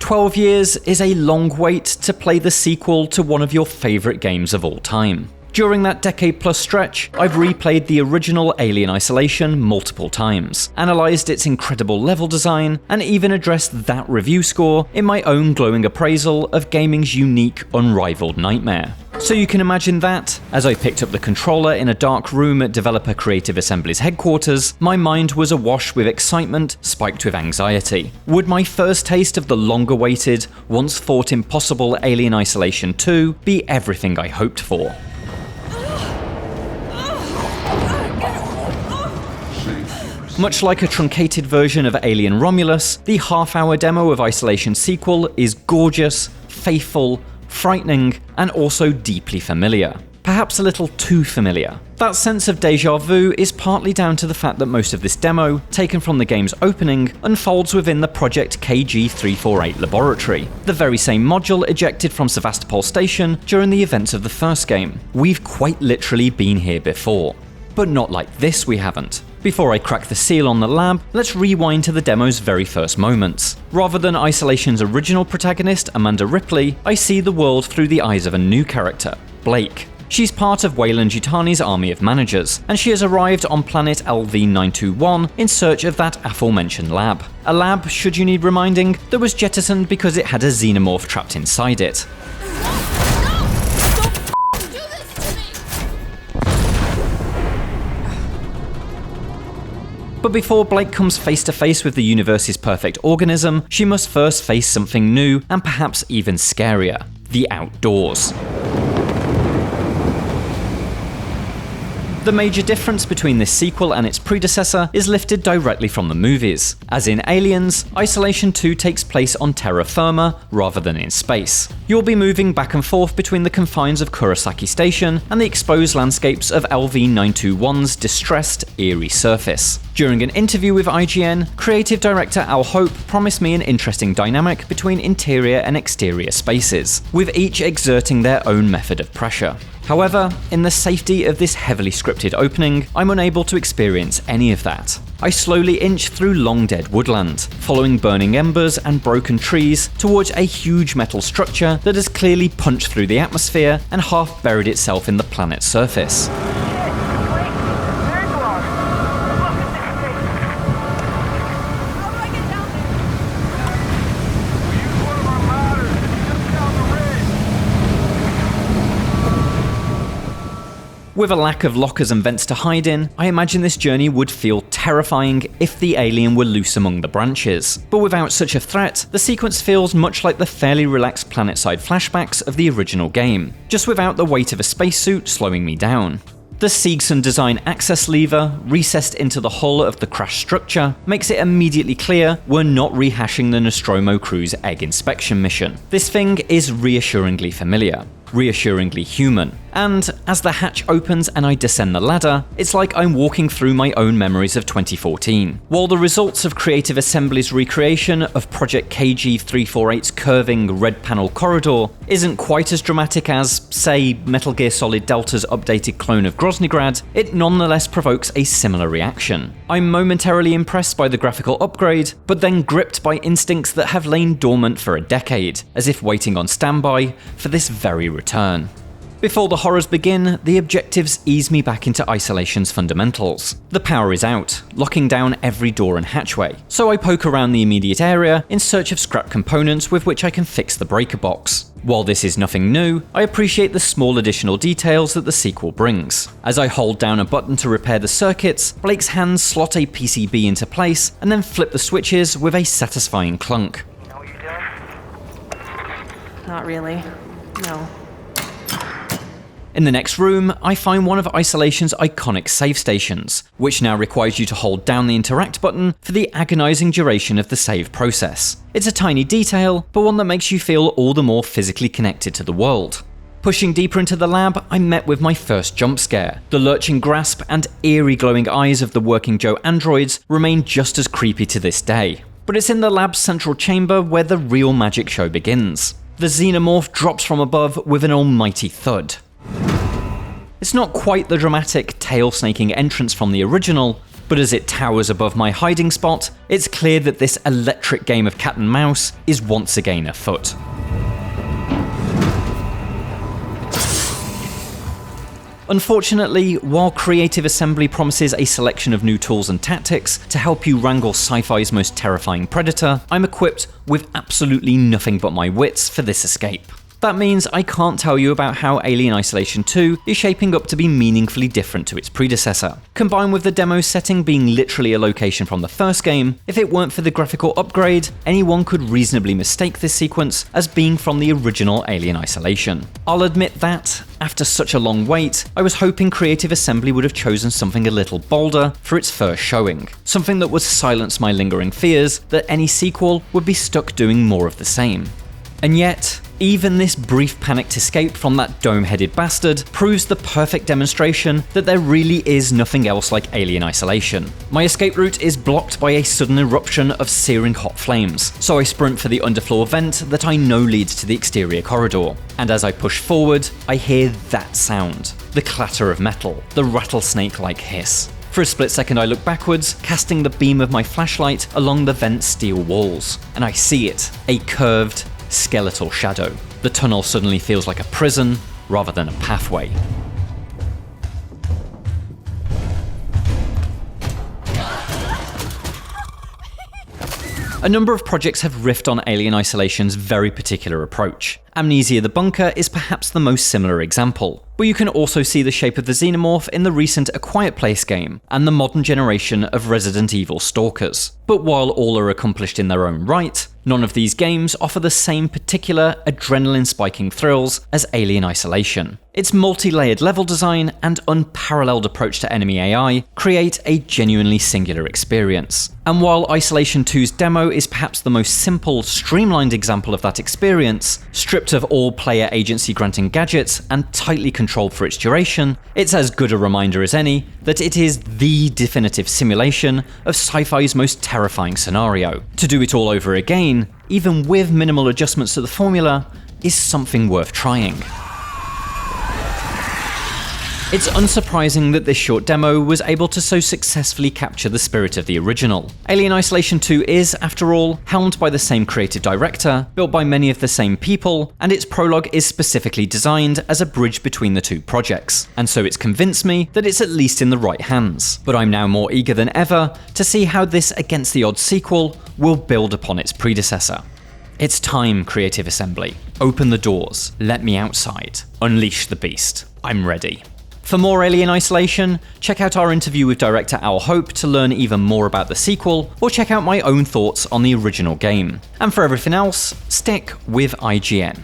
12 years is a long wait to play the sequel to one of your favourite games of all time. During that decade-plus stretch, I've replayed the original Alien Isolation multiple times, analysed its incredible level design, and even addressed that review score in my own glowing appraisal of gaming's unique, unrivaled nightmare. So you can imagine that, as I picked up the controller in a dark room at developer Creative Assembly's headquarters, my mind was awash with excitement spiked with anxiety. Would my first taste of the long-awaited, once-thought impossible Alien Isolation 2 be everything I hoped for? Much like a truncated version of Alien Romulus, the half-hour demo of Isolation Sequel is gorgeous, faithful, frightening, and also deeply familiar. Perhaps a little too familiar. That sense of déjà vu is partly down to the fact that most of this demo, taken from the game's opening, unfolds within the Project KG-348 laboratory, the very same module ejected from Sevastopol Station during the events of the first game. We've quite literally been here before. But not like this, we haven't. Before I crack the seal on the lab, let's rewind to the demo's very first moments. Rather than Isolation's original protagonist, Amanda Ripley, I see the world through the eyes of a new character, Blake. She's part of Weyland-Yutani's army of managers, and she has arrived on planet LV-921 in search of that aforementioned lab. A lab, should you need reminding, that was jettisoned because it had a Xenomorph trapped inside it. But before Blake comes face to face with the universe's perfect organism, she must first face something new and perhaps even scarier: the outdoors. The major difference between this sequel and its predecessor is lifted directly from the movies. As in Aliens, Isolation 2 takes place on terra firma rather than in space. You'll be moving back and forth between the confines of Kurosaki Station and the exposed landscapes of LV-921's distressed, eerie surface. During an interview with IGN, creative director Al Hope promised me an interesting dynamic between interior and exterior spaces, with each exerting their own method of pressure. However, in the safety of this heavily scripted opening, I'm unable to experience any of that. I slowly inch through long dead woodland, following burning embers and broken trees towards a huge metal structure that has clearly punched through the atmosphere and half buried itself in the planet's surface. With a lack of lockers and vents to hide in, I imagine this journey would feel terrifying if the alien were loose among the branches. But without such a threat, the sequence feels much like the fairly relaxed planetside flashbacks of the original game, just without the weight of a spacesuit slowing me down. The Seegson design access lever, recessed into the hull of the crashed structure, makes it immediately clear we're not rehashing the Nostromo crew's egg inspection mission. This thing is reassuringly familiar, reassuringly human, and as the hatch opens and I descend the ladder, it's like I'm walking through my own memories of 2014. While the results of Creative Assembly's recreation of Project KG-348's curving red panel corridor isn't quite as dramatic as, say, Metal Gear Solid Delta's updated clone of Groznygrad, it nonetheless provokes a similar reaction. I'm momentarily impressed by the graphical upgrade, but then gripped by instincts that have lain dormant for a decade, as if waiting on standby for this very return. Before the horrors begin, the objectives ease me back into Isolation's fundamentals. The power is out, locking down every door and hatchway, so I poke around the immediate area in search of scrap components with which I can fix the breaker box. While this is nothing new, I appreciate the small additional details that the sequel brings. As I hold down a button to repair the circuits, Blake's hands slot a PCB into place and then flip the switches with a satisfying clunk. You know what you're doing? Not really. No. In the next room, I find one of Isolation's iconic save stations, which now requires you to hold down the interact button for the agonizing duration of the save process. It's a tiny detail, but one that makes you feel all the more physically connected to the world. Pushing deeper into the lab, I'm met with my first jump scare. The lurching grasp and eerie glowing eyes of the Working Joe androids remain just as creepy to this day. But it's in the lab's central chamber where the real magic show begins. The Xenomorph drops from above with an almighty thud. It's not quite the dramatic tail-snaking entrance from the original, But as it towers above my hiding spot, it's clear that this electric game of cat and mouse is once again afoot. Unfortunately, while Creative Assembly promises a selection of new tools and tactics to help you wrangle sci-fi's most terrifying predator, I'm equipped with absolutely nothing but my wits for this escape. That means I can't tell you about how Alien Isolation 2 is shaping up to be meaningfully different to its predecessor. Combined with the demo setting being literally a location from the first game, if it weren't for the graphical upgrade, anyone could reasonably mistake this sequence as being from the original Alien Isolation. I'll admit that, after such a long wait, I was hoping Creative Assembly would have chosen something a little bolder for its first showing. Something that would silence my lingering fears that any sequel would be stuck doing more of the same. And yet, even this brief panicked escape from that dome-headed bastard proves the perfect demonstration that there really is nothing else like Alien Isolation. My escape route is blocked by a sudden eruption of searing hot flames, so I sprint for the underfloor vent that I know leads to the exterior corridor. And as I push forward, I hear that sound. The clatter of metal, the rattlesnake-like hiss. For a split second I look backwards, casting the beam of my flashlight along the vent's steel walls, and I see it, a curved, skeletal shadow. The tunnel suddenly feels like a prison rather than a pathway. A number of projects have riffed on Alien Isolation's very particular approach. Amnesia the Bunker is perhaps the most similar example, but you can also see the shape of the Xenomorph in the recent A Quiet Place game and the modern generation of Resident Evil stalkers. But while all are accomplished in their own right, none of these games offer the same particular adrenaline-spiking thrills as Alien Isolation. Its multi-layered level design and unparalleled approach to enemy AI create a genuinely singular experience. And while Isolation 2's demo is perhaps the most simple, streamlined example of that experience, stripped of all player agency granting gadgets and tightly controlled for its duration, it's as good a reminder as any that it is the definitive simulation of sci-fi's most terrifying scenario. To do it all over again, even with minimal adjustments to the formula, is something worth trying. It's unsurprising that this short demo was able to so successfully capture the spirit of the original. Alien Isolation 2 is, after all, helmed by the same creative director, built by many of the same people, and its prologue is specifically designed as a bridge between the two projects, and so it's convinced me that it's at least in the right hands. But I'm now more eager than ever to see how this against the odds sequel will build upon its predecessor. It's time, Creative Assembly. Open the doors, let me outside, unleash the beast. I'm ready. For more Alien Isolation, check out our interview with director Al Hope to learn even more about the sequel, or check out my own thoughts on the original game. And for everything else, stick with IGN.